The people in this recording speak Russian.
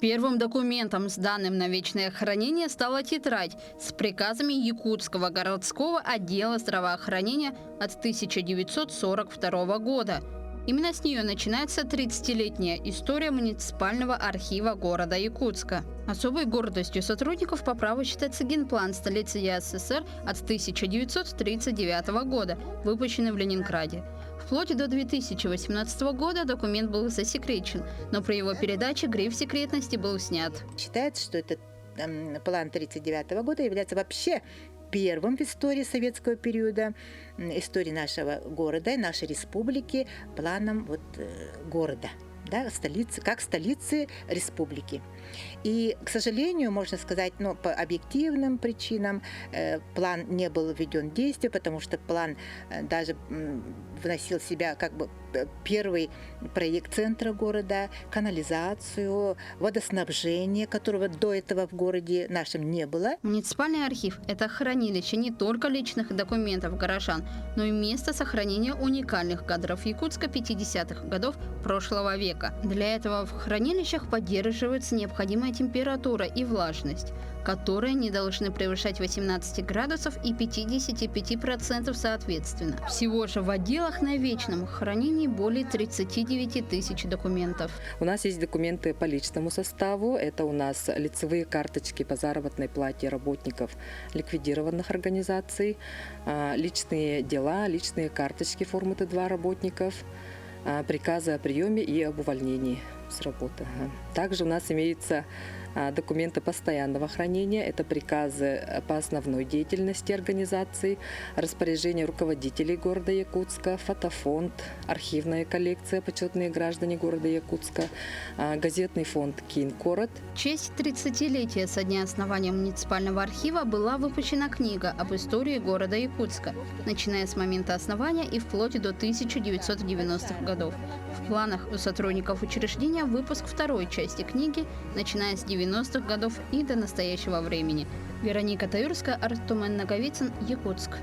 Первым документом, сданным на вечное хранение, стала тетрадь с приказами Якутского городского отдела здравоохранения от 1942 года. Именно с нее начинается 30-летняя история муниципального архива города Якутска. Особой гордостью сотрудников по праву считается генплан столицы СССР от 1939 года, выпущенный в Ленинграде. Вплоть до 2018 года документ был засекречен, но при его передаче гриф секретности был снят. Считается, что этот план 1939 года является вообще первым в истории советского периода, истории нашего города и нашей республики, планом города. Да, столицы, как столицы республики. И, к сожалению, можно сказать, по объективным причинам план не был введен в действие, потому что план даже вносил в себя первый проект центра города, канализацию, водоснабжение, которого до этого в городе нашем не было. Муниципальный архив – это хранилище не только личных документов горожан, но и место сохранения уникальных кадров Якутска 50-х годов прошлого века. Для этого в хранилищах поддерживается необходимая температура и влажность, которые не должны превышать 18 градусов и 55% соответственно. Всего же в отделах на вечном хранении более 39 тысяч документов. У нас есть документы по личному составу. Это у нас лицевые карточки по заработной плате работников ликвидированных организаций, личные дела, личные карточки формы Т2 работников, приказы о приеме и об увольнении с работы. Также у нас имеются документы постоянного хранения. Это приказы по основной деятельности организации, распоряжения руководителей города Якутска, фотофонд, архивная коллекция «Почетные граждане города Якутска», газетный фонд «Кингород». В честь 30-летия со дня основания муниципального архива была выпущена книга об истории города Якутска, начиная с момента основания и вплоть до 1990-х годов. В планах у сотрудников учреждения выпуск второй части книги, начиная с 90-х годов и до настоящего времени. Вероника Таюрская, Артумен Наговицын, Якутск.